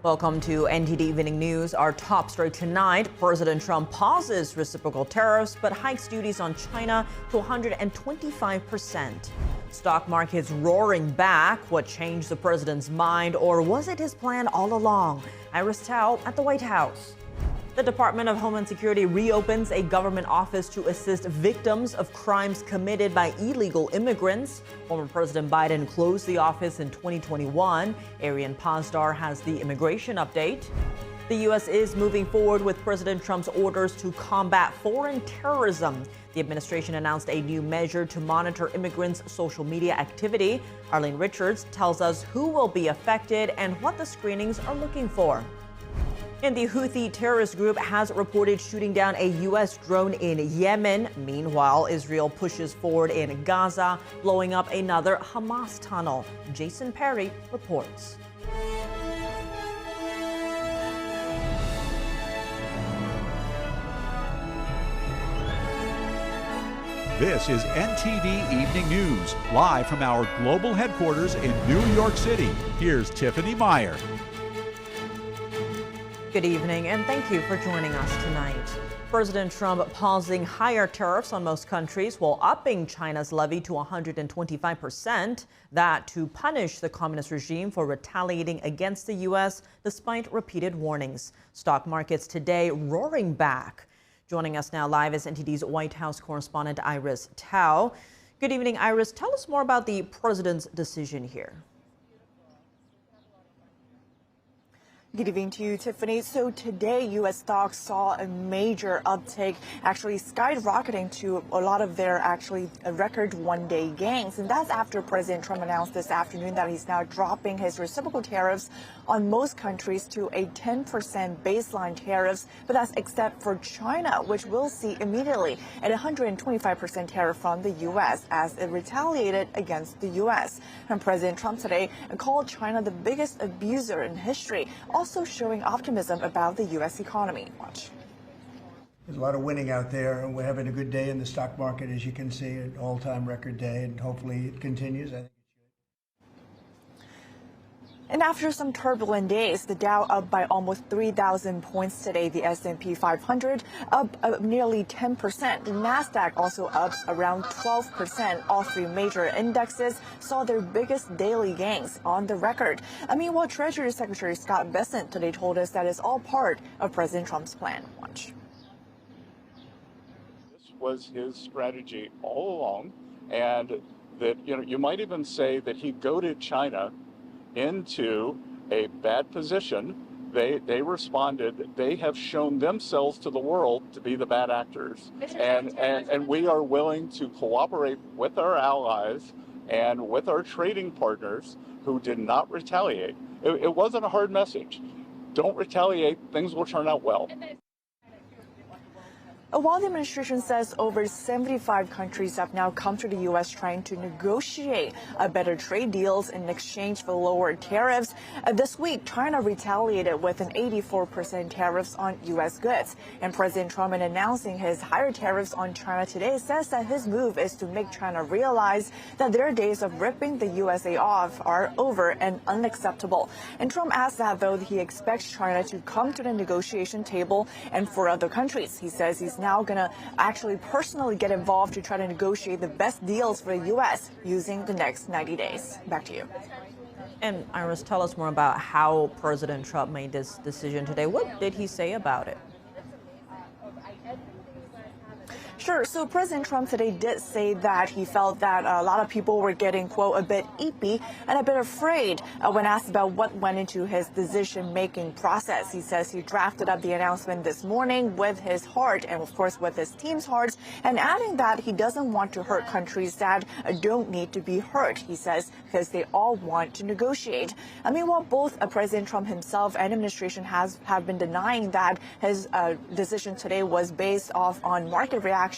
Welcome to NTD Evening News. Our top story tonight, President Trump pauses reciprocal tariffs but hikes duties on China to 125%. Stock markets roaring back. What changed the president's mind, or was it his plan all along? Iris Tao at the White House. The Department of Homeland Security reopens a government office to assist victims of crimes committed by illegal immigrants. Former President Biden closed the office in 2021. Arian Pazdar has the immigration update. The U.S. is moving forward with President Trump's orders to combat foreign terrorism. The administration announced a new measure to monitor immigrants' social media activity. Arlene Richards tells us who will be affected and what the screenings are looking for. And the Houthi terrorist group has reported shooting down a U.S. drone in Yemen. Meanwhile, Israel pushes forward in Gaza, blowing up another Hamas tunnel. Jason Perry reports. This is NTD Evening News, live from our global headquarters in New York City. Here's Tiffany Meyer. Good evening, and thank you for joining us tonight. President Trump pausing higher tariffs on most countries while upping China's levy to 125%. That to punish the communist regime for retaliating against the U.S. despite repeated warnings. Stock markets today roaring back. Joining us now live is NTD's White House correspondent Iris Tao. Good evening, Iris. Tell us more about the president's decision here. Good evening to you, Tiffany. So today, U.S. stocks saw a major uptick, actually skyrocketing to a lot of their record one-day gains. And that's after President Trump announced this afternoon that he's now dropping his reciprocal tariffs on most countries to a 10% baseline tariffs, but that's except for China, which we'll see immediately at 125% tariff from the U.S. as it retaliated against the U.S. And President Trump today called China the biggest abuser in history, also showing optimism about the U.S. economy. Watch. There's a lot of winning out there, and we're having a good day in the stock market, as you can see, an all-time record day, and hopefully it continues. I think it should. And after some turbulent days, the Dow up by almost 3,000 points today. The S&P 500 up nearly 10%. The Nasdaq also up around 12%. All three major indexes saw their biggest daily gains on the record. Meanwhile, Treasury Secretary Scott Bessent today told us that it's all part of President Trump's plan. Watch. This was his strategy all along, and that you might even say that he'd go to China into a bad position. They responded. They have shown themselves to the world to be the bad actors, and we are willing to cooperate with our allies and with our trading partners who did not retaliate. It wasn't a hard message. Don't retaliate. Things will turn out well. While the administration says over 75 countries have now come to the U.S. trying to negotiate better trade deals in exchange for lower tariffs, this week China retaliated with an 84% tariffs on U.S. goods. And President Trump, in announcing his higher tariffs on China today, says that his move is to make China realize that their days of ripping the USA off are over and unacceptable. And Trump adds that, though, he expects China to come to the negotiation table, and for other countries, he says he's now going to actually personally get involved to try to negotiate the best deals for the U.S. using the next 90 days. Back to you. And Iris, tell us more about how President Trump made this decision today. What did he say about it? Sure. So President Trump today did say that he felt that a lot of people were getting, quote, a bit eepy and a bit afraid when asked about what went into his decision-making process. He says he drafted up the announcement this morning with his heart and, of course, with his team's hearts, and adding that he doesn't want to hurt countries that don't need to be hurt, he says, because they all want to negotiate. Meanwhile, both President Trump himself and administration have been denying that his decision today was based off on market reaction.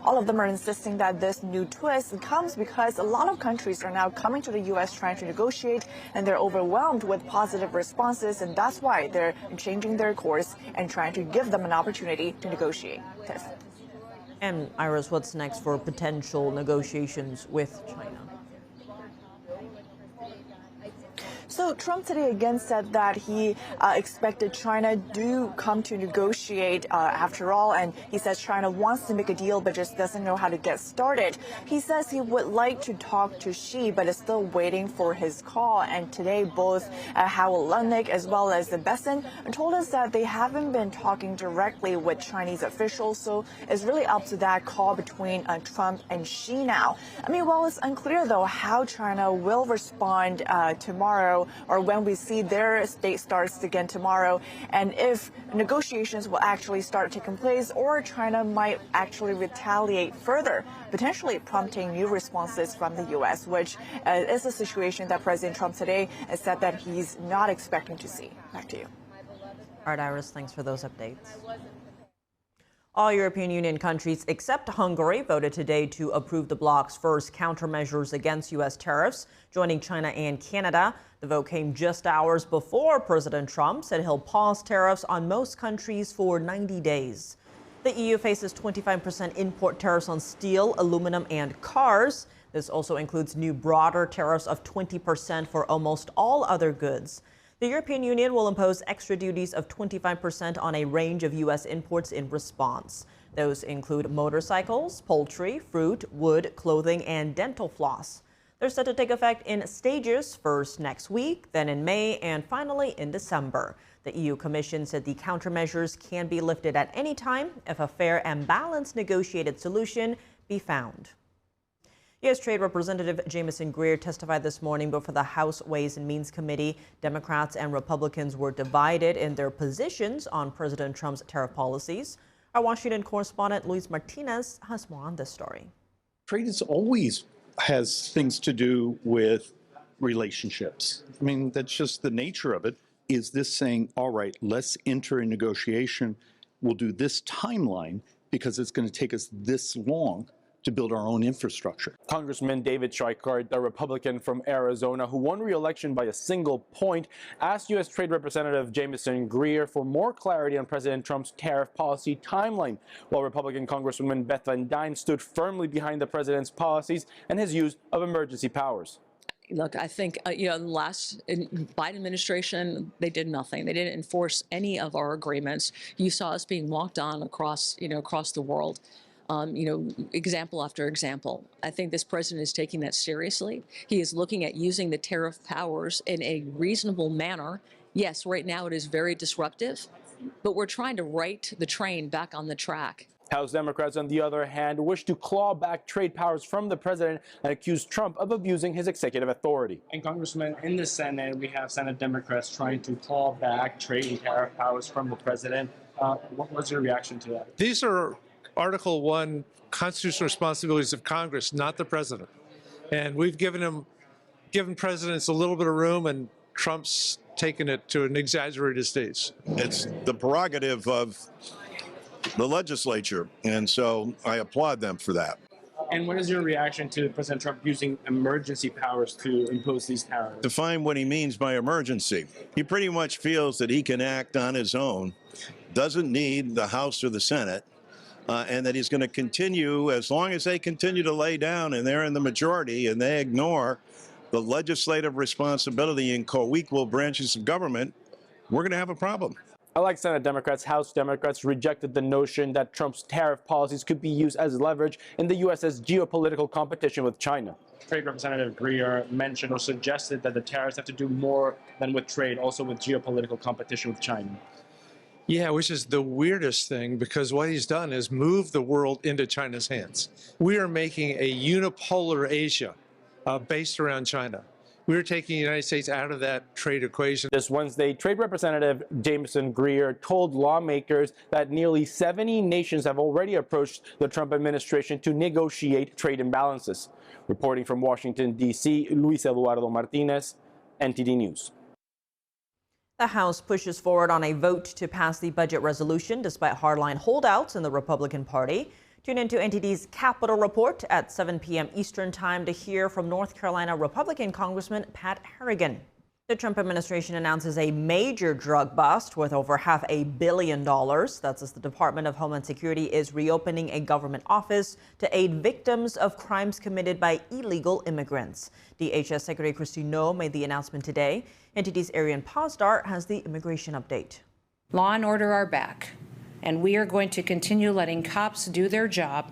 All of them are insisting that this new twist comes because a lot of countries are now coming to the U.S. trying to negotiate, and they're overwhelmed with positive responses, and that's why they're changing their course and trying to give them an opportunity to negotiate. Tiff. And Iris, what's next for potential negotiations with China? So Trump today again said that he expected China do come to negotiate after all, and he says China wants to make a deal but just doesn't know how to get started. He says he would like to talk to Xi but is still waiting for his call. And today both Houthis as well as the Besson told us that they haven't been talking directly with Chinese officials, so it's really up to that call between Trump and Xi now. I mean, well, it's unclear though how China will respond tomorrow, or when we see their state starts again tomorrow, and if negotiations will actually start taking place, or China might actually retaliate further, potentially prompting new responses from the U.S., which is a situation that President Trump today has said that he's not expecting to see. Back to you. All right, Iris, thanks for those updates. All European Union countries except Hungary voted today to approve the bloc's first countermeasures against U.S. tariffs, joining China and Canada. The vote came just hours before President Trump said he'll pause tariffs on most countries for 90 days. The EU faces 25% import tariffs on steel, aluminum, and cars. This also includes new broader tariffs of 20% for almost all other goods. The European Union will impose extra duties of 25% on a range of U.S. imports in response. Those include motorcycles, poultry, fruit, wood, clothing, and dental floss. They're set to take effect in stages, first next week, then in May, and finally in December. The EU Commission said the countermeasures can be lifted at any time if a fair and balanced negotiated solution be found. U.S. Trade Representative Jamieson Greer testified this morning before the House Ways and Means Committee. Democrats and Republicans were divided in their positions on President Trump's tariff policies. Our Washington correspondent Luis Martinez has more on this story. Trade always has things to do with relationships. I mean, that's just the nature of it. Is this saying, all right, let's enter a negotiation, we'll do this timeline because it's going to take us this long to build our own infrastructure. Congressman David Schweikart, a Republican from Arizona who won re-election by a single point, asked U.S. Trade Representative Jamieson Greer for more clarity on President Trump's tariff policy timeline, while Republican Congresswoman Beth Van Dyne stood firmly behind the president's policies and his use of emergency powers. Look, I think, in the last Biden administration, they did nothing. They didn't enforce any of our agreements. You saw us being walked on across the world. Example after example. I think this president is taking that seriously. He is looking at using the tariff powers in a reasonable manner. Yes, right now it is very disruptive, but we're trying to right the train back on the track. House Democrats, on the other hand, wish to claw back trade powers from the president and accuse Trump of abusing his executive authority. And Congressman, in the Senate, we have Senate Democrats trying to claw back trade and tariff powers from the president. What was your reaction to that? These are Article 1 constitutional responsibilities of Congress, not the president. And we've given presidents a little bit of room, and Trump's taken it to an exaggerated stage. It's the prerogative of the legislature, and so I applaud them for that. And what is your reaction to President Trump using emergency powers to impose these tariffs? Define what he means by emergency. He pretty much feels that he can act on his own, doesn't need the House or the Senate, and that he's going to continue, as long as they continue to lay down and they're in the majority and they ignore the legislative responsibility in co-equal branches of government, we're going to have a problem. Like Senate Democrats, House Democrats rejected the notion that Trump's tariff policies could be used as leverage in the U.S.'s geopolitical competition with China. Trade Representative Greer mentioned or suggested that the tariffs have to do more than with trade, also with geopolitical competition with China. Yeah, which is the weirdest thing, because what he's done is move the world into China's hands. We are making a unipolar Asia based around China. We're taking the United States out of that trade equation. This Wednesday, Trade Representative Jamieson Greer told lawmakers that nearly 70 nations have already approached the Trump administration to negotiate trade imbalances. Reporting from Washington, D.C., Luis Eduardo Martinez, NTD News. The House pushes forward on a vote to pass the budget resolution despite hardline holdouts in the Republican Party. Tune into NTD's Capitol Report at 7 p.m. Eastern Time to hear from North Carolina Republican Congressman Pat Harrigan. The Trump administration announces a major drug bust worth over $500 million. That's as the Department of Homeland Security is reopening a government office to aid victims of crimes committed by illegal immigrants. DHS Secretary Kristi Noem made the announcement today. NTD's Arian Pasdar has the immigration update. Law and order are back, and we are going to continue letting cops do their job.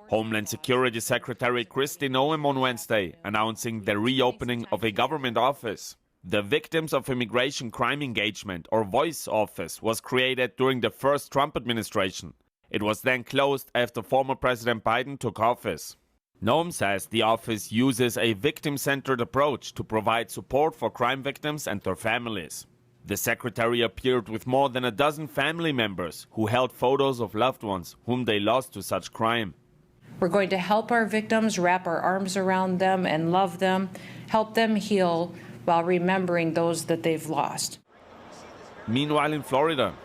Homeland Security Secretary Kristi Noem on Wednesday announcing the reopening of a government office. The Victims of Immigration Crime Engagement, or VOICE office, was created during the first Trump administration. It was then closed after former President Biden took office. Noem says the office uses a victim-centered approach to provide support for crime victims and their families. The secretary appeared with more than a dozen family members who held photos of loved ones whom they lost to such crime. We're going to help our victims, wrap our arms around them and love them, help them heal while remembering those that they've lost. Meanwhile, in Florida,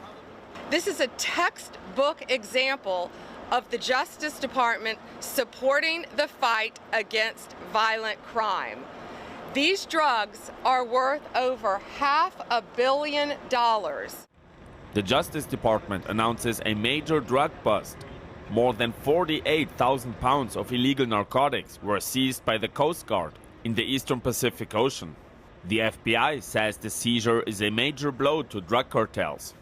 this is a textbook example of the Justice Department supporting the fight against violent crime. These drugs are worth over $500 million. The Justice Department announces a major drug bust. More than 48,000 pounds of illegal narcotics were seized by the Coast Guard in the Eastern Pacific Ocean. The FBI says the seizure is a major blow to drug cartels.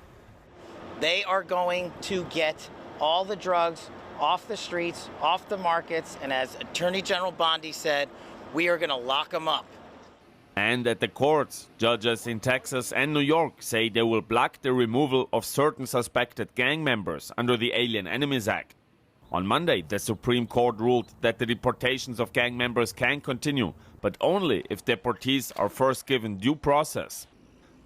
They are going to get all the drugs off the streets, off the markets, and as Attorney General Bondi said, we are going to lock them up. And at the courts, judges in Texas and New York say they will block the removal of certain suspected gang members under the Alien Enemies Act. On Monday, the Supreme Court ruled that the deportations of gang members can continue, but only if deportees are first given due process.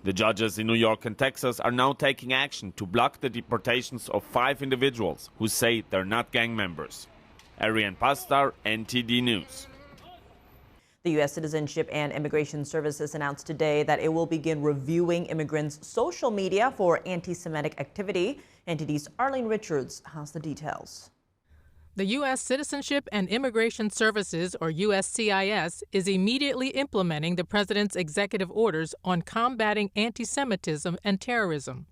The judges in New York and Texas are now taking action to block the deportations of 5 individuals who say they're not gang members. Arian Pasdar, NTD News. The U.S. Citizenship and Immigration Services announced today that it will begin reviewing immigrants' social media for anti-Semitic activity. NTD's Arlene Richards has the details. The U.S. Citizenship and Immigration Services, or USCIS, is immediately implementing the president's executive orders on combating anti-Semitism and terrorism.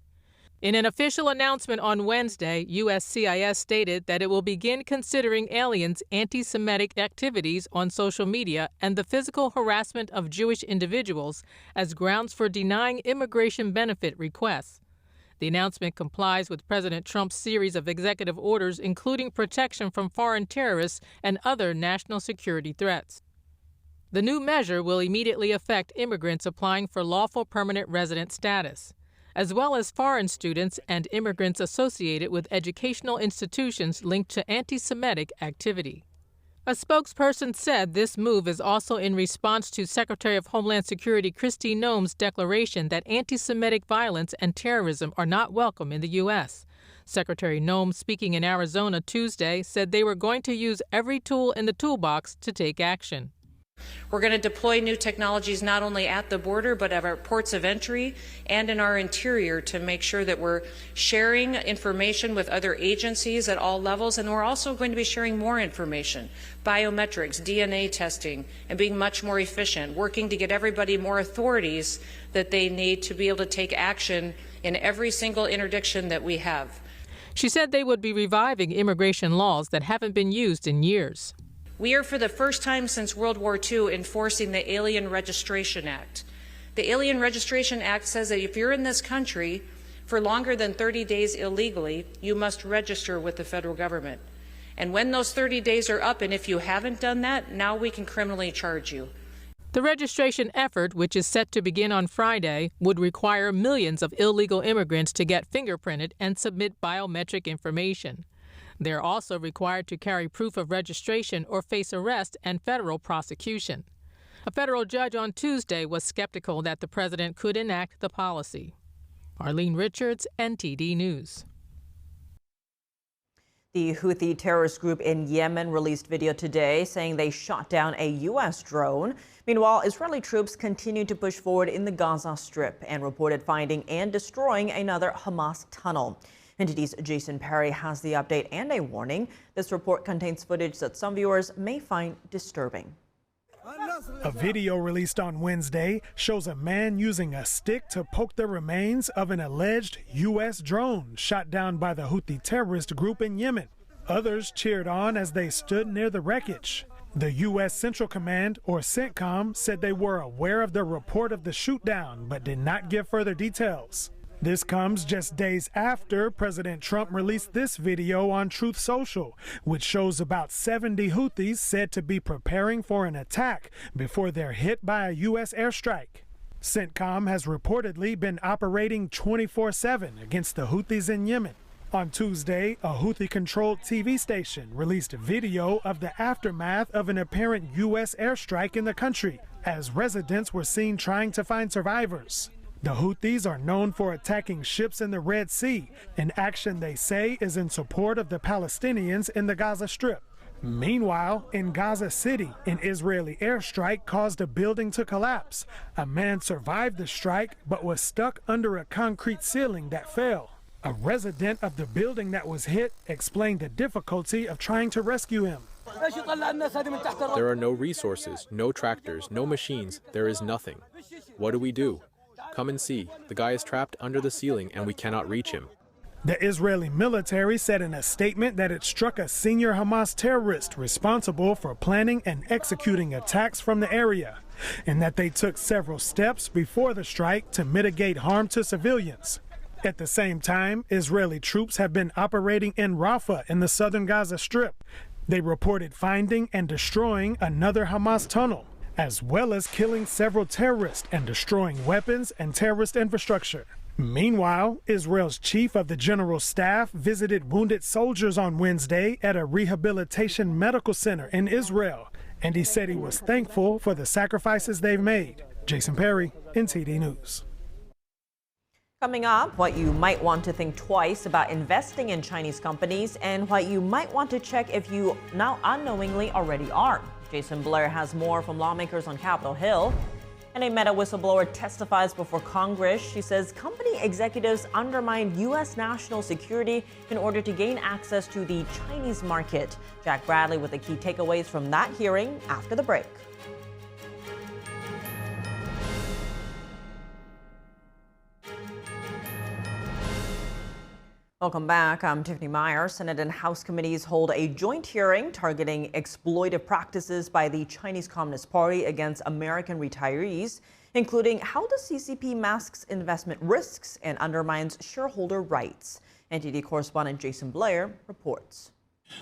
In an official announcement on Wednesday, USCIS stated that it will begin considering aliens' anti-Semitic activities on social media and the physical harassment of Jewish individuals as grounds for denying immigration benefit requests. The announcement complies with President Trump's series of executive orders, including protection from foreign terrorists and other national security threats. The new measure will immediately affect immigrants applying for lawful permanent resident status, as well as foreign students and immigrants associated with educational institutions linked to anti-Semitic activity. A spokesperson said this move is also in response to Secretary of Homeland Security Kristi Noem's declaration that anti-Semitic violence and terrorism are not welcome in the U.S. Secretary Noem, speaking in Arizona Tuesday, said they were going to use every tool in the toolbox to take action. We're going to deploy new technologies not only at the border, but at our ports of entry and in our interior to make sure that we're sharing information with other agencies at all levels. And we're also going to be sharing more information, biometrics, DNA testing, and being much more efficient, working to get everybody more authorities that they need to be able to take action in every single interdiction that we have. She said they would be reviving immigration laws that haven't been used in years. We are, for the first time since World War II, enforcing the Alien Registration Act. The Alien Registration Act says that if you're in this country for longer than 30 days illegally, you must register with the federal government. And when those 30 days are up, and if you haven't done that, now we can criminally charge you. The registration effort, which is set to begin on Friday, would require millions of illegal immigrants to get fingerprinted and submit biometric information. They're also required to carry proof of registration or face arrest and federal prosecution. A federal judge on Tuesday was skeptical that the president could enact the policy. Arlene Richards, NTD News. The Houthi terrorist group in Yemen released video today saying they shot down a U.S. drone. Meanwhile, Israeli troops continue to push forward in the Gaza Strip and reported finding and destroying another Hamas tunnel. NTD's Jason Perry has the update and a warning. This report contains footage that some viewers may find disturbing. A video released on Wednesday shows a man using a stick to poke the remains of an alleged U.S. drone shot down by the Houthi terrorist group in Yemen. Others cheered on as they stood near the wreckage. The U.S. Central Command, or CENTCOM, said they were aware of the report of the shootdown but did not give further details. This comes just days after President Trump released this video on Truth Social, which shows about 70 Houthis said to be preparing for an attack before they're hit by a U.S. airstrike. CENTCOM has reportedly been operating 24/7 against the Houthis in Yemen. On Tuesday, a Houthi-controlled TV station released a video of the aftermath of an apparent U.S. airstrike in the country, as residents were seen trying to find survivors. The Houthis are known for attacking ships in the Red Sea, an action they say is in support of the Palestinians in the Gaza Strip. Meanwhile, in Gaza City, an Israeli airstrike caused a building to collapse. A man survived the strike but was stuck under a concrete ceiling that fell. A resident of the building that was hit explained the difficulty of trying to rescue him. There are no resources, no tractors, no machines. There is nothing. What do? Come and see. The guy is trapped under the ceiling and we cannot reach him. The Israeli military said in a statement that it struck a senior Hamas terrorist responsible for planning and executing attacks from the area, and that they took several steps before the strike to mitigate harm to civilians. At the same time, Israeli troops have been operating in Rafah in the southern Gaza Strip. They reported finding and destroying another Hamas tunnel, as well as killing several terrorists and destroying weapons and terrorist infrastructure. Meanwhile, Israel's chief of the general staff visited wounded soldiers on Wednesday at a rehabilitation medical center in Israel, and he said he was thankful for the sacrifices they've made. Jason Perry, NTD News. Coming up, what you might want to think twice about investing in Chinese companies and what you might want to check if you now unknowingly already are. Jason Blair has more from lawmakers on Capitol Hill. And a Meta whistleblower testifies before Congress. She says company executives undermined U.S. national security in order to gain access to the Chinese market. Jack Bradley with the key takeaways from that hearing after the break. Welcome back. I'm Tiffany Meyer. Senate and House committees hold a joint hearing targeting exploitive practices by the Chinese Communist Party against American retirees, including how the CCP masks investment risks and undermines shareholder rights. NTD correspondent Jason Blair reports.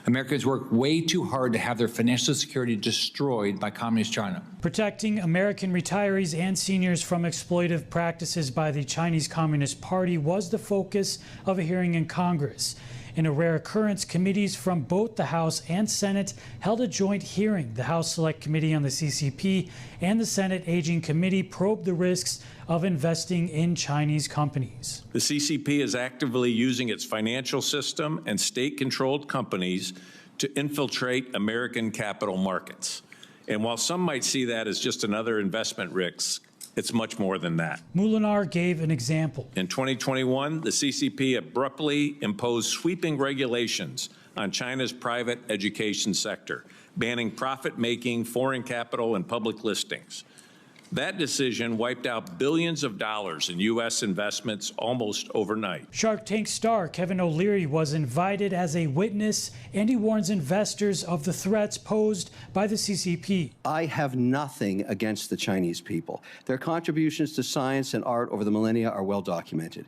Americans work way too hard to have their financial security destroyed by Communist China. Protecting American retirees and seniors from exploitive practices by the Chinese Communist Party was the focus of a hearing in Congress. In a rare occurrence, committees from both the House and Senate held a joint hearing. The House Select Committee on the CCP and the Senate Aging Committee probed the risks of investing in Chinese companies. The CCP is actively using its financial system and state-controlled companies to infiltrate American capital markets. And while some might see that as just another investment risk, it's much more than that. Mcilroy gave an example. In 2021, the CCP abruptly imposed sweeping regulations on China's private education sector, banning profit-making, foreign capital, and public listings. That decision wiped out billions of dollars in U.S. investments almost overnight. Shark Tank star Kevin O'Leary was invited as a witness, and he warns investors of the threats posed by the CCP. I have nothing against the Chinese people. Their contributions to science and art over the millennia are well documented.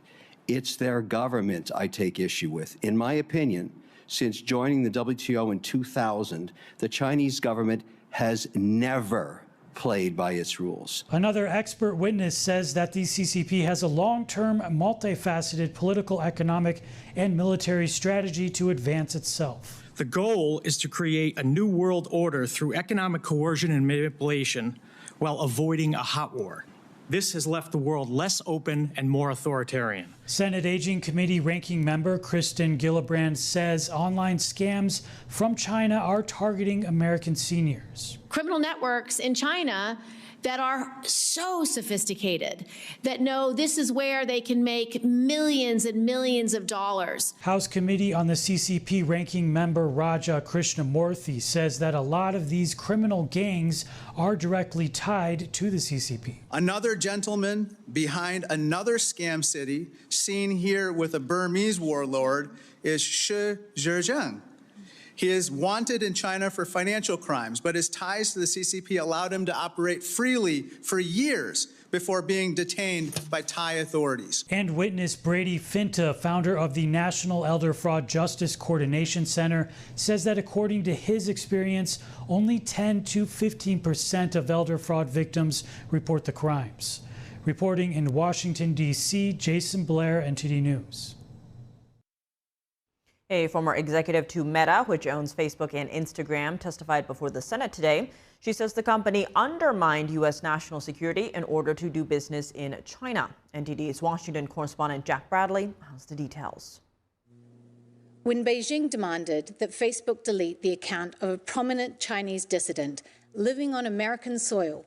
It's their government I take issue with. In my opinion, since joining the WTO in 2000, the Chinese government has never played by its rules. Another expert witness says that the CCP has a long-term, multifaceted political, economic, and military strategy to advance itself. The goal is to create a new world order through economic coercion and manipulation while avoiding a hot war. This has left the world less open and more authoritarian. Senate Aging Committee ranking member Kristen Gillibrand says online scams from China are targeting American seniors. Criminal networks in China that are so sophisticated that know this is where they can make millions and millions of dollars. House Committee on the CCP ranking member Raja Krishnamurthy says that a lot of these criminal gangs are directly tied to the CCP. Another gentleman behind another scam city, seen here with a Burmese warlord, is Shi Zhejiang. He is wanted in China for financial crimes, but his ties to the CCP allowed him to operate freely for years before being detained by Thai authorities. And witness Brady Finta, founder of the National Elder Fraud Justice Coordination Center, says that according to his experience, only 10 to 15% of elder fraud victims report the crimes. Reporting in Washington, D.C., Jason Blair, NTD News. A former executive to Meta, which owns Facebook and Instagram, testified before the Senate today. She says the company undermined U.S. national security in order to do business in China. NTD's Washington correspondent Jack Bradley has the details. When Beijing demanded that Facebook delete the account of a prominent Chinese dissident living on American soil,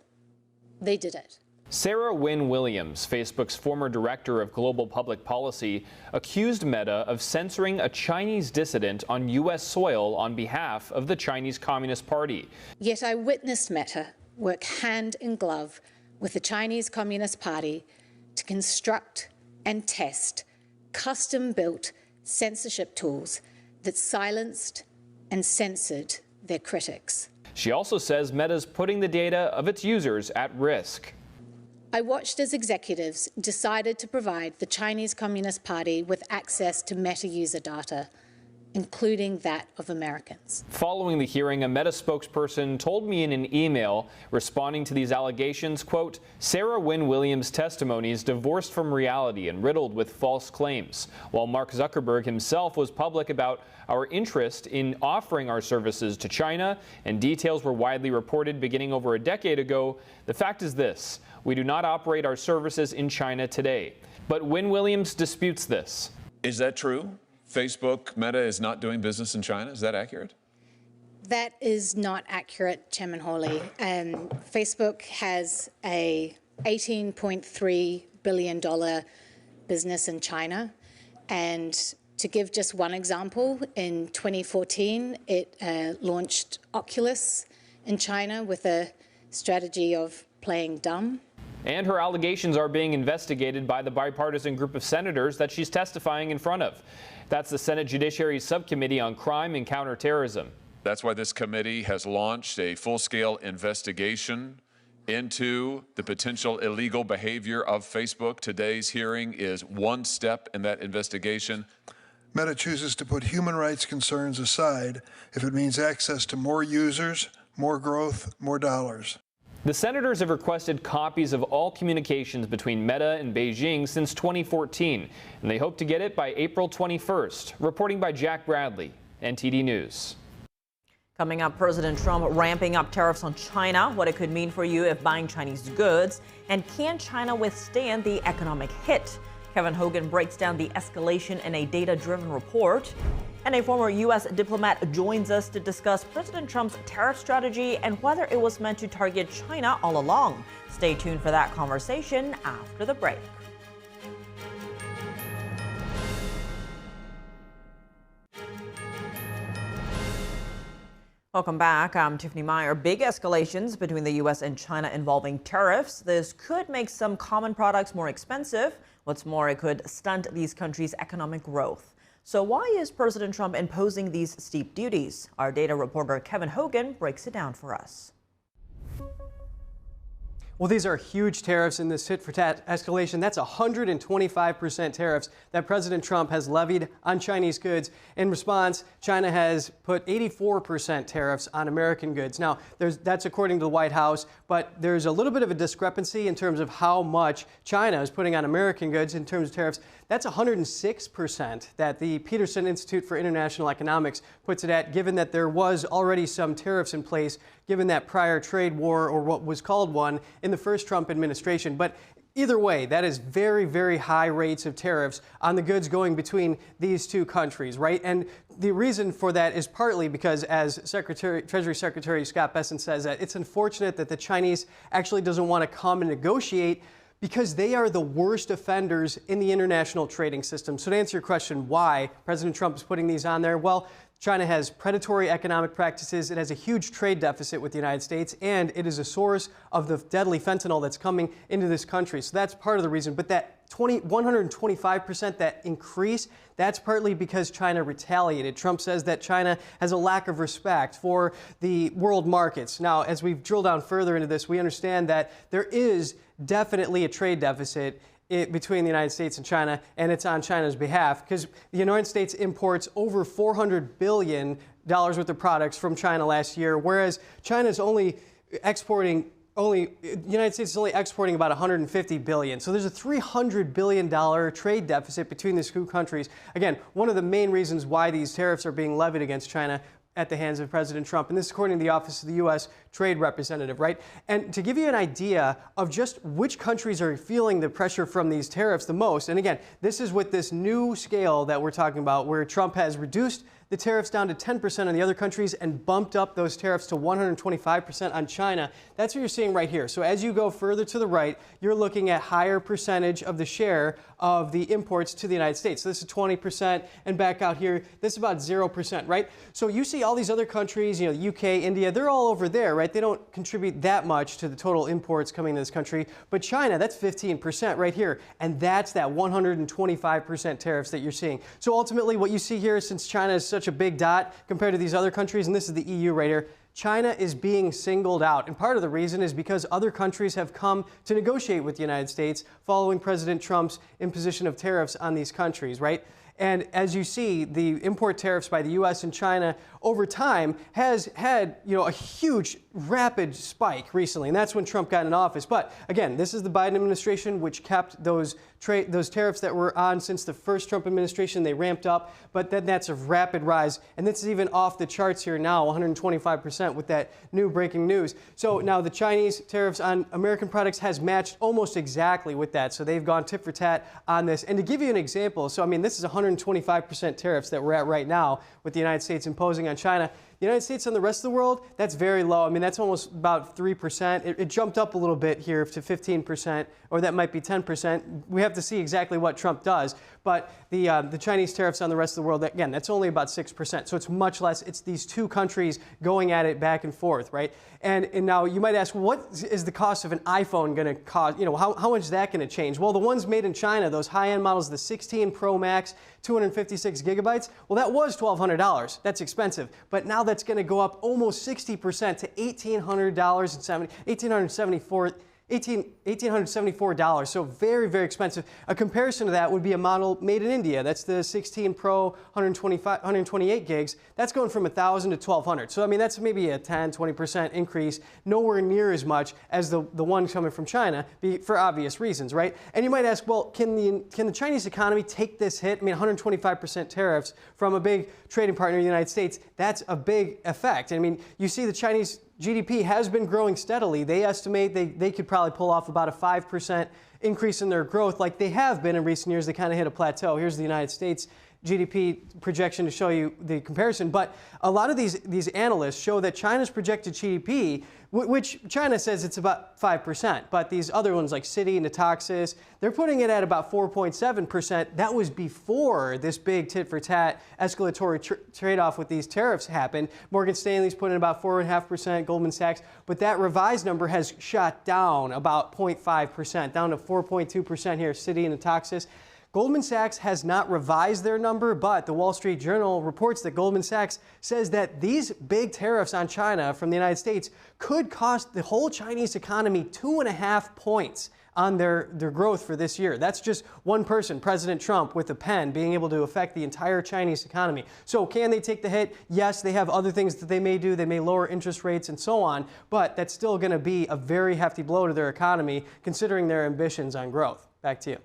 they did it. Sarah Wynne Williams, Facebook's former director of global public policy, accused Meta of censoring a Chinese dissident on U.S. soil on behalf of the Chinese Communist Party. Yet I witnessed Meta work hand in glove with the Chinese Communist Party to construct and test custom-built censorship tools that silenced and censored their critics. She also says Meta's putting the data of its users at risk. I watched as executives decided to provide the Chinese Communist Party with access to Meta user data, including that of Americans. Following the hearing, a Meta spokesperson told me in an email responding to these allegations, quote, Sarah Wynne Williams' testimony is divorced from reality and riddled with false claims. While Mark Zuckerberg himself was public about our interest in offering our services to China, and details were widely reported beginning over a decade ago, the fact is this: we do not operate our services in China today. But Wynne Williams disputes this. Is that true? Facebook, Meta is not doing business in China? Is that accurate? That is not accurate, Chairman Hawley. Facebook has a $18.3 billion business in China. And to give just one example, in 2014, it launched Oculus in China with a strategy of playing dumb. And her allegations are being investigated by the bipartisan group of senators that she's testifying in front of. That's the Senate Judiciary Subcommittee on Crime and Counterterrorism. That's why this committee has launched a full-scale investigation into the potential illegal behavior of Facebook. Today's hearing is one step in that investigation. Meta chooses to put human rights concerns aside if it means access to more users, more growth, more dollars. The senators have requested copies of all communications between Meta and Beijing since 2014, and they hope to get it by April 21st. Reporting by Jack Bradley, NTD News. Coming up, President Trump ramping up tariffs on China, what it could mean for you if buying Chinese goods, and can China withstand the economic hit? Kevin Hogan breaks down the escalation in a data-driven report. And a former U.S. diplomat joins us to discuss President Trump's tariff strategy and whether it was meant to target China all along. Stay tuned for that conversation after the break. Welcome back. I'm Tiffany Meyer. Big escalations between the U.S. and China involving tariffs. This could make some common products more expensive. What's more, it could stunt these countries' economic growth. So why is President Trump imposing these steep duties? Our data reporter Kevin Hogan breaks it down for us. Well, these are huge tariffs in this tit-for-tat escalation. That's 125% tariffs that President Trump has levied on Chinese goods. In response, China has put 84% tariffs on American goods. Now, that's according to the White House, but there's a little bit of a discrepancy in terms of how much China is putting on American goods in terms of tariffs. That's 106% that the Peterson Institute for International Economics puts it at, given that there was already some tariffs in place, given that prior trade war, or what was called one, in the first Trump administration. But Either way, that is very, very high rates of tariffs on the goods going between these two countries, right? And the reason for that is partly because, as Treasury Secretary Scott Bessent says, that it's unfortunate that the Chinese actually doesn't want to come and negotiate because they are the worst offenders in the international trading system. So to answer your question, why President Trump is putting these on there, well, China has predatory economic practices, it has a huge trade deficit with the United States, and it is a source of the deadly fentanyl that's coming into this country. So that's part of the reason. But that 125%, that increase, that's partly because China retaliated. Trump says that China has a lack of respect for the world markets. Now, as we've drilled down further into this, we understand that there is definitely a trade deficit between the United States and China, and it's on China's behalf because the United States imports over $400 billion worth of products from China last year, whereas China's only exporting the United States is only exporting about $150 billion. So there's a $300 billion trade deficit between these two countries. Again, one of the main reasons why these tariffs are being levied against China at the hands of President Trump. And this is according to the Office of the U.S. Trade Representative, right? And to give you an idea of just which countries are feeling the pressure from these tariffs the most, and again, this is with this new scale that we're talking about where Trump has reduced the tariffs down to 10% on the other countries and bumped up those tariffs to 125% on China. That's what you're seeing right here. So as you go further to the right, you're looking at higher percentage of the share of the imports to the United States. So this is 20%, and back out here, this is about 0%, right? So you see all these other countries, you know, UK, India, they're all over there, right? They don't contribute that much to the total imports coming to this country. But China, that's 15% right here. And that's that 125% tariffs that you're seeing. So ultimately what you see here, since China is such a big dot compared to these other countries, and this is the EU right here, China is being singled out. And part of the reason is because other countries have come to negotiate with the United States following President Trump's imposition of tariffs on these countries, right? And as you see, the import tariffs by the U.S. and China over time has had, you know, a huge, rapid spike recently, and that's when Trump got in office. But again, this is the Biden administration which kept those tariffs that were on since the first Trump administration. They ramped up, but then that's a rapid rise, and this is even off the charts here now, 125% with that new breaking news. So now the Chinese tariffs on American products has matched almost exactly with that. So they've gone tit for tat on this. And to give you an example, so I mean, this is 125% tariffs that we're at right now with the United States imposing on China. The United States and the rest of the world, that's very low. I mean, that's almost about 3%. It jumped up a little bit here to 15%, or that might be 10%. We have to see exactly what Trump does. But the Chinese tariffs on the rest of the world, again, that's only about 6%. So it's much less. It's these two countries going at it back and forth, right? And now you might ask, what is the cost of an iPhone going to cost? You know, how much is that going to change? Well, the ones made in China, those high-end models, the 16 Pro Max, 256 gigabytes, well, that was $1,200. That's expensive. But now that's going to go up almost 60% to $1,874. So very, very expensive. A comparison to that would be a model made in India. That's the 16 Pro 128 gigs. That's going from $1,000 to $1,200. So I mean, that's maybe a 10-20% increase, nowhere near as much as the one coming from China, for obvious reasons, right? And you might ask, well, can the Chinese economy take this hit? I mean, 125% tariffs from a big trading partner in the United States, that's a big effect. I mean, you see the Chinese GDP has been growing steadily. They estimate they could probably pull off about a 5% increase in their growth like they have been in recent years. They kind of hit a plateau. Here's the United States GDP projection to show you the comparison. But a lot of these analysts show that China's projected GDP, which China says it's about 5%, but these other ones like Citi and Natixis, they're putting it at about 4.7%. That was before this big tit-for-tat escalatory trade-off with these tariffs happened. Morgan Stanley's putting about 4.5%, Goldman Sachs, but that revised number has shot down about 0.5%, down to 4.2% here, Citi and Natixis. Goldman Sachs has not revised their number, but the Wall Street Journal reports that Goldman Sachs says that these big tariffs on China from the United States could cost the whole Chinese economy 2.5 points on their growth for this year. That's just one person, President Trump, with a pen being able to affect the entire Chinese economy. So can they take the hit? Yes, they have other things that they may do. They may lower interest rates and so on, but that's still going to be a very hefty blow to their economy considering their ambitions on growth. Back to you.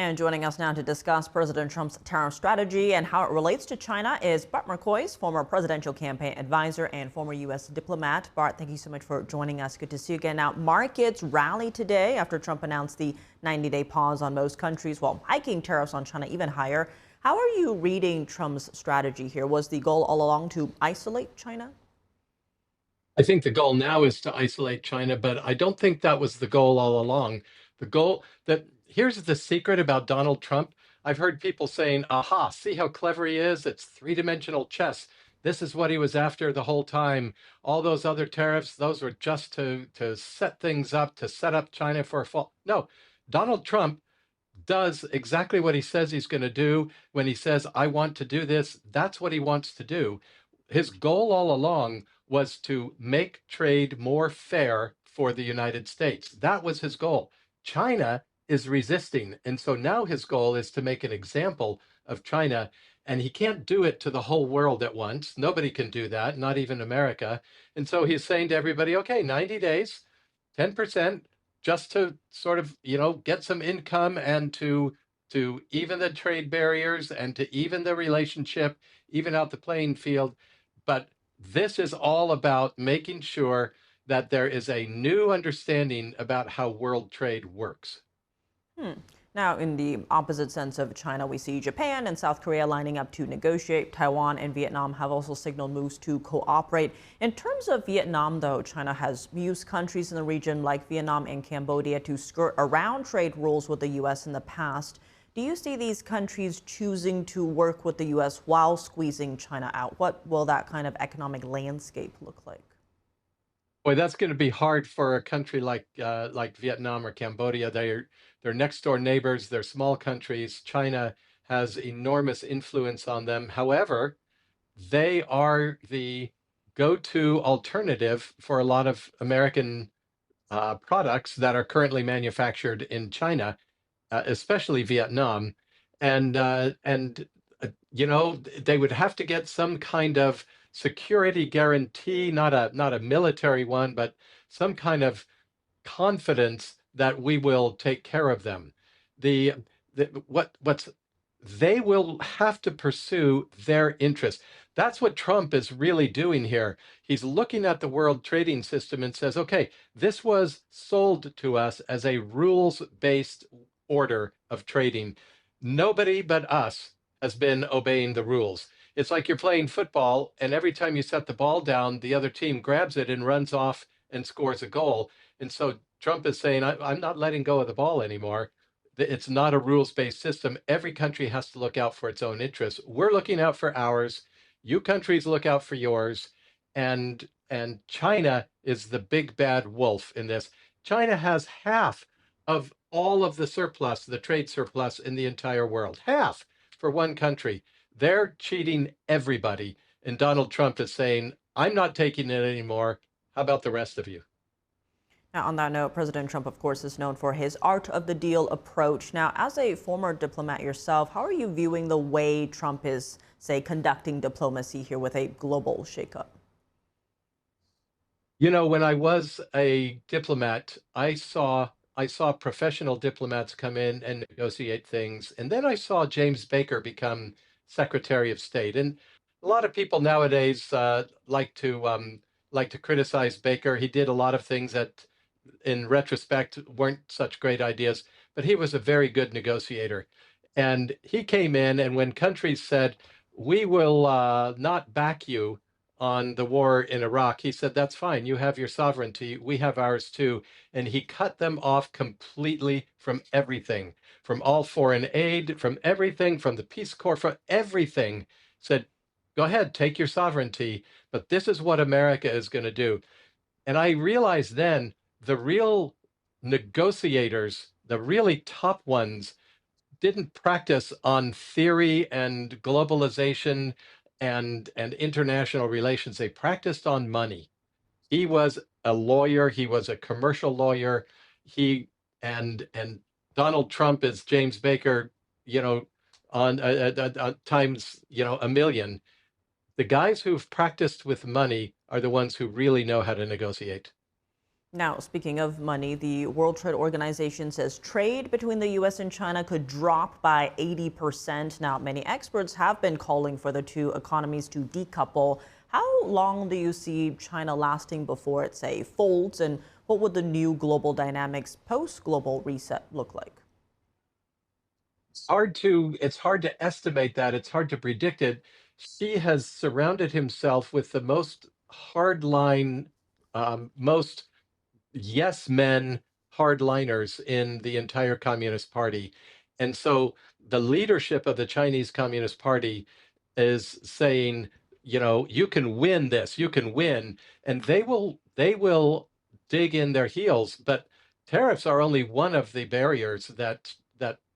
And joining us now to discuss President Trump's tariff strategy and how it relates to China is Bart McCoy, former presidential campaign advisor and former U.S. diplomat. Bart, thank you so much for joining us. Good to see you again. Now, markets rallied today after Trump announced the 90-day pause on most countries while hiking tariffs on China even higher. How are you reading Trump's strategy here? Was the goal all along to isolate China? I think the goal now is to isolate China, but I don't think that was the goal all along. The goal that here's the secret about Donald Trump. I've heard people saying, aha, see how clever he is? It's three-dimensional chess. This is what he was after the whole time. All those other tariffs, those were just to set things up, to set up China for a fall. No, Donald Trump does exactly what he says he's going to do. When he says, I want to do this, that's what he wants to do. His goal all along was to make trade more fair for the United States. That was his goal. China is resisting. And so now his goal is to make an example of China. And he can't do it to the whole world at once. Nobody can do that, not even America. And so he's saying to everybody, okay, 90 days, 10%, just to sort of, get some income and to even the trade barriers and to even the relationship, even out the playing field. But this is all about making sure that there is a new understanding about how world trade works. Now, in the opposite sense of China, we see Japan and South Korea lining up to negotiate. Taiwan and Vietnam have also signaled moves to cooperate. In terms of Vietnam, though, China has used countries in the region like Vietnam and Cambodia to skirt around trade rules with the U.S. in the past. Do you see these countries choosing to work with the U.S. while squeezing China out? What will that kind of economic landscape look like? Boy, that's going to be hard for a country like Vietnam or Cambodia. They're next door neighbors. They're small countries. China has enormous influence on them. However, they are the go-to alternative for a lot of American products that are currently manufactured in China, especially Vietnam. And they would have to get some kind of security guarantee, not a military one, but some kind of confidence that we will take care of them. They will have to pursue their interests. That's what Trump is really doing here. He's looking at the world trading system and says, okay, this was sold to us as a rules-based order of trading. Nobody but us has been obeying the rules. It's like you're playing football, and every time you set the ball down, the other team grabs it and runs off and scores a goal. And so Trump is saying, I'm not letting go of the ball anymore. It's not a rules-based system. Every country has to look out for its own interests. We're looking out for ours. You countries look out for yours. And China is the big bad wolf in this. China has half of all of the surplus, the trade surplus in the entire world. Half for one country. They're cheating everybody. And Donald Trump is saying, I'm not taking it anymore. How about the rest of you? Now, on that note, President Trump, of course, is known for his art of the deal approach. Now, as a former diplomat yourself, how are you viewing the way Trump is, say, conducting diplomacy here with a global shakeup? When I was a diplomat, I saw professional diplomats come in and negotiate things. And then I saw James Baker become Secretary of State. And a lot of people nowadays like to criticize Baker. He did a lot of things that, in retrospect, weren't such great ideas, but he was a very good negotiator. And he came in, and when countries said, we will not back you on the war in Iraq, he said, that's fine. You have your sovereignty. We have ours too. And he cut them off completely from everything, from all foreign aid, from everything, from the Peace Corps, from everything. Said, go ahead, take your sovereignty. But this is what America is going to do. And I realized then the real negotiators, the really top ones, didn't practice on theory and globalization and international relations. They practiced on money. He was a lawyer. He was a commercial lawyer. And Donald Trump is James Baker, on times, a million. The guys who've practiced with money are the ones who really know how to negotiate. Now, speaking of money, the World Trade Organization says trade between the U.S. and China could drop by 80%. Now, many experts have been calling for the two economies to decouple. How long do you see China lasting before it, say, folds? And what would the new global dynamics post-global reset look like? It's hard to estimate that. It's hard to predict it. Xi has surrounded himself with the most hardline, most yes men hardliners in the entire Communist Party. And so the leadership of the Chinese Communist Party is saying, you can win this, you can win. And they will dig in their heels. But tariffs are only one of the barriers that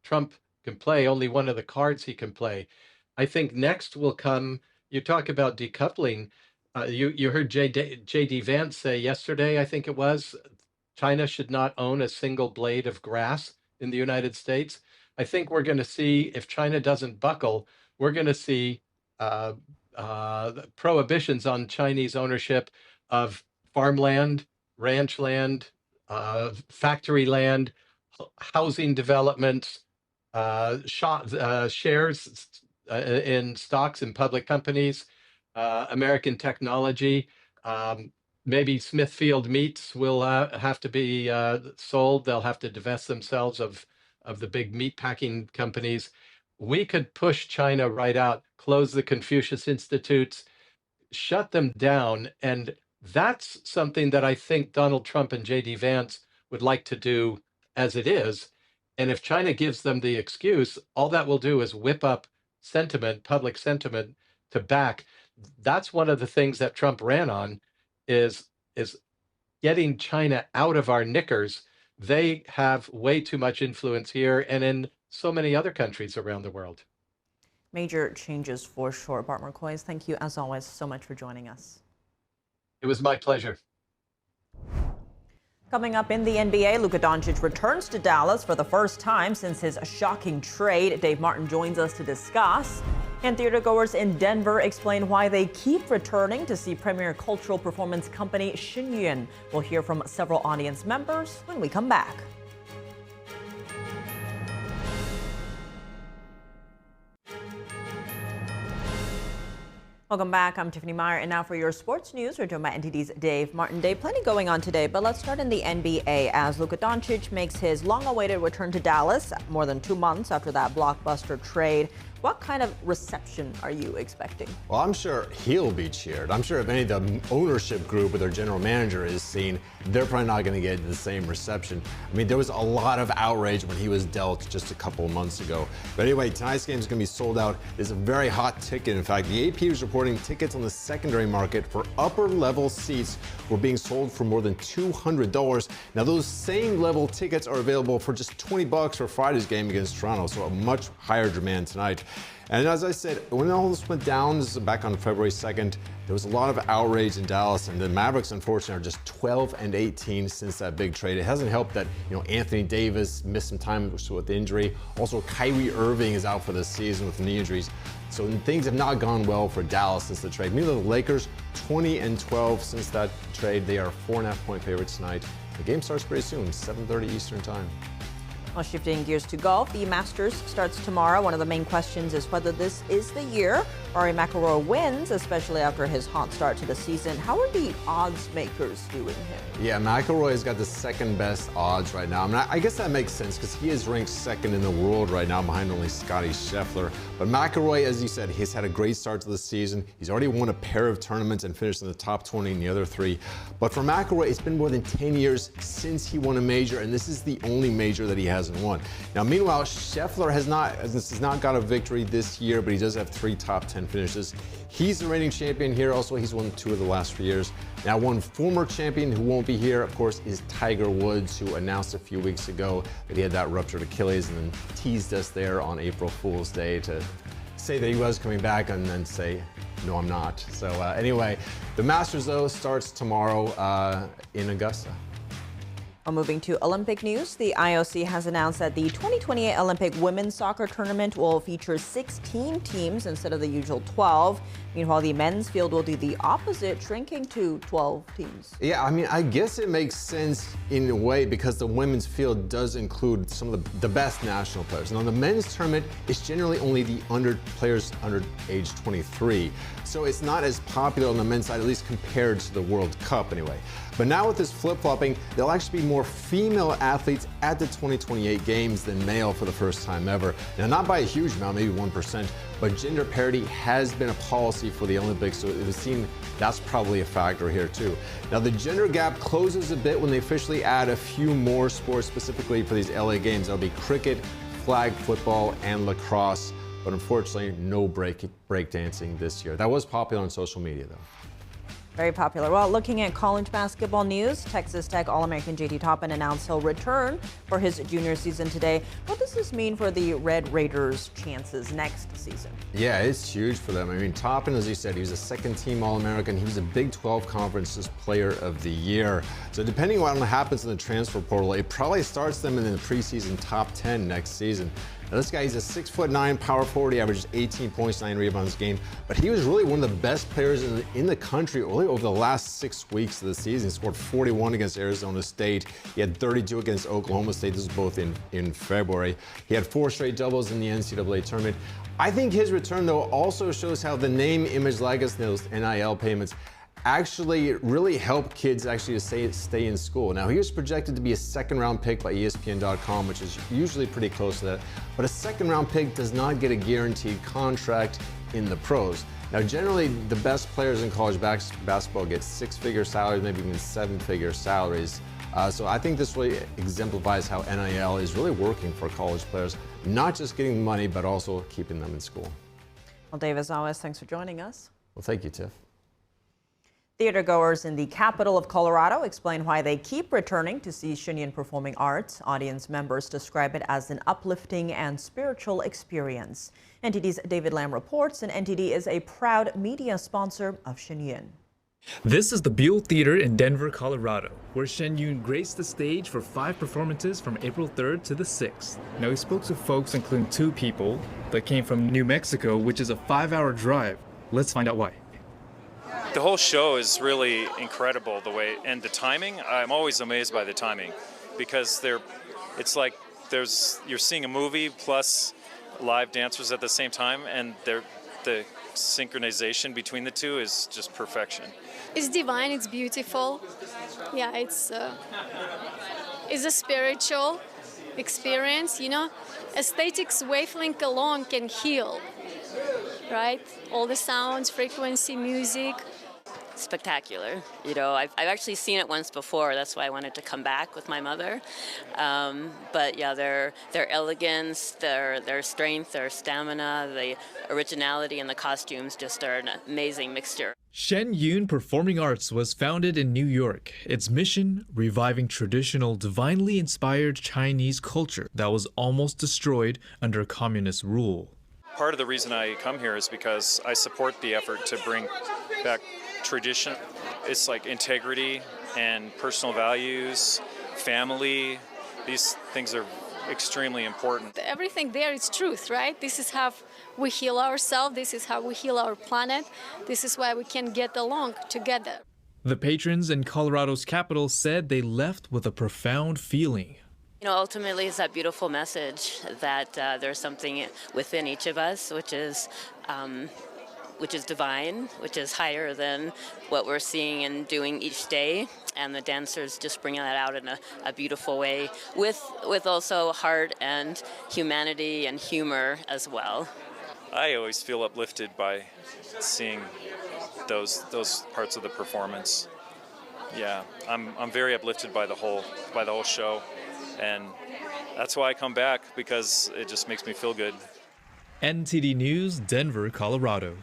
Trump can play, only one of the cards he can play. I think next will come, you talk about decoupling. You heard J.D. Vance say yesterday, I think it was, China should not own a single blade of grass in the United States. I think we're going to see, if China doesn't buckle, we're going to see prohibitions on Chinese ownership of farmland, ranch land, factory land, housing developments, shares in stocks in public companies, American technology. Maybe Smithfield Meats will have to be sold. They'll have to divest themselves of the big meat packing companies. We could push China right out, close the Confucius Institutes, shut them down. And that's something that I think Donald Trump and J.D. Vance would like to do as it is. And if China gives them the excuse, all that will do is whip up sentiment, public sentiment, to back. That's one of the things that Trump ran on, is getting China out of our knickers. They have way too much influence here and in so many other countries around the world. Major changes for sure. Bart McCoy, thank you as always so much for joining us. It was my pleasure. Coming up in the NBA, Luka Doncic returns to Dallas for the first time since his shocking trade. Dave Martin joins us to discuss. And theatergoers in Denver explain why they keep returning to see premier cultural performance company Shen. We'll hear from several audience members when we come back. Welcome back. I'm Tiffany Meyer, and now for your sports news, we're joined by NTD's Dave Martin. Dave, plenty going on today, but let's start in the NBA as Luka Doncic makes his long-awaited return to Dallas more than 2 months after that blockbuster trade. What kind of reception are you expecting? Well, I'm sure he'll be cheered. I'm sure if any of the ownership group or their general manager is seen, they're probably not going to get the same reception. I mean, there was a lot of outrage when he was dealt just a couple of months ago. But anyway, tonight's game is going to be sold out. It's a very hot ticket. In fact, the AP is reporting tickets on the secondary market for upper-level seats were being sold for more than $200. Now, those same level tickets are available for just $20 for Friday's game against Toronto, so a much higher demand tonight. And as I said, when all this went down, this is back on February 2nd, there was a lot of outrage in Dallas, and the Mavericks, unfortunately, are just 12-18 since that big trade. It hasn't helped that, Anthony Davis missed some time with injury. Also, Kyrie Irving is out for the season with knee injuries. So things have not gone well for Dallas since the trade. Meanwhile, the Lakers, 20-12 since that trade. They are 4.5-point favorites tonight. The game starts pretty soon, 7:30 Eastern Time. Well, shifting gears to golf, the Masters starts tomorrow. One of the main questions is whether this is the year Rory McIlroy wins, especially after his hot start to the season. How are the odds makers viewing him? Yeah, McIlroy has got the second best odds right now. I mean, I guess that makes sense because he is ranked second in the world right now behind only Scottie Scheffler. But McIlroy, as you said, he's had a great start to the season. He's already won a pair of tournaments and finished in the top 20 in the other 3. But for McIlroy, it's been more than 10 years since he won a major, and this is the only major that he hasn't won. Now, meanwhile, Scheffler has not got a victory this year, but he does have 3 top 10 finishes. He's the reigning champion here. Also, he's won 2 of the last 3 years. Now, one former champion who won't be here, of course, is Tiger Woods, who announced a few weeks ago that he had that ruptured Achilles and then teased us there on April Fool's Day to say that he was coming back and then say, no, I'm not. So anyway, the Masters, though, starts tomorrow in Augusta. Well, moving to Olympic news, the IOC has announced that the 2028 Olympic women's soccer tournament will feature 16 teams instead of the usual 12. Meanwhile, the men's field will do the opposite, shrinking to 12 teams. Yeah, I mean, I guess it makes sense in a way because the women's field does include some of the best national players. Now, the men's tournament is generally only the players under age 23. So it's not as popular on the men's side, at least compared to the World Cup anyway. But now with this flip-flopping, there'll actually be more female athletes at the 2028 games than male for the first time ever. Now, not by a huge amount, maybe 1%, but gender parity has been a policy for the Olympics, so it would seem that's probably a factor here too. Now, the gender gap closes a bit when they officially add a few more sports specifically for these LA games. That'll be cricket, flag football, and lacrosse, but unfortunately, no breakdancing this year. That was popular on social media, though. Very popular. Well, looking at college basketball news, Texas Tech All-American JT Toppin announced he'll return for his junior season today. What does this mean for the Red Raiders' chances next season? Yeah, it's huge for them. I mean, Toppin, as you said, he was a second-team All-American. He was a Big 12 Conference's Player of the Year. So depending on what happens in the transfer portal, it probably starts them in the preseason top 10 next season. Now, this guy, he's a 6'9" power forward. He averages 18 points, 9 rebounds a game. But he was really one of the best players in the country only over the last 6 weeks of the season. He scored 41 against Arizona State. He had 32 against Oklahoma State. This was both in February. He had 4 straight doubles in the NCAA tournament. I think his return, though, also shows how the name, image, likeness, and those NIL payments actually really help kids actually to stay in school. Now, he was projected to be a second-round pick by ESPN.com, which is usually pretty close to that. But a second-round pick does not get a guaranteed contract in the pros. Now, generally, the best players in college basketball get 6-figure salaries, maybe even 7-figure salaries. So I think this really exemplifies how NIL is really working for college players, not just getting money, but also keeping them in school. Well, Dave, as always, thanks for joining us. Well, thank you, Tiff. Theatergoers in the capital of Colorado explain why they keep returning to see Shen performing arts. Audience members describe it as an uplifting and spiritual experience. NTD's David Lamb reports, and NTD is a proud media sponsor of Shen. This is the Buell Theater in Denver, Colorado, where Shen graced the stage for 5 performances from April 3rd to the 6th. Now, we spoke to folks, including 2 people that came from New Mexico, which is a 5-hour drive. Let's find out why. The whole show is really incredible, the way, and the timing. I'm always amazed by the timing, because it's like you're seeing a movie plus live dancers at the same time, and the synchronization between the two is just perfection. It's divine, it's beautiful. Yeah, it's a spiritual experience, you know. Aesthetics wavelength alone can heal, right? All the sounds, frequency, music. Spectacular. You know, I've actually seen it once before. That's why I wanted to come back with my mother. But yeah, their elegance, their strength, their stamina, the originality, and the costumes just are an amazing mixture. Shen Performing Arts was founded in New York. Its mission, reviving traditional, divinely inspired Chinese culture that was almost destroyed under communist rule. Part of the reason I come here is because I support the effort to bring back tradition. It's like integrity and personal values, family. These things are extremely important. Everything there is truth, right? This is how we heal ourselves. This is how we heal our planet. This is why we can get along together. The patrons in Colorado's capital said they left with a profound feeling. You know, ultimately, it's that beautiful message that there's something within each of us, which is divine, which is higher than what we're seeing and doing each day. And the dancers just bring that out in a beautiful way, with also heart and humanity and humor as well. I always feel uplifted by seeing those parts of the performance. Yeah, I'm very uplifted by the whole show. And that's why I come back, because it just makes me feel good. NTD News, Denver, Colorado.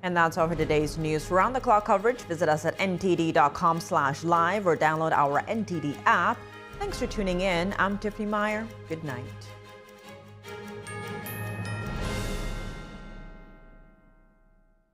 And that's all for today's news. For round-the-clock coverage, visit us at ntd.com/live or download our NTD app. Thanks for tuning in. I'm Tiffany Meyer. Good night.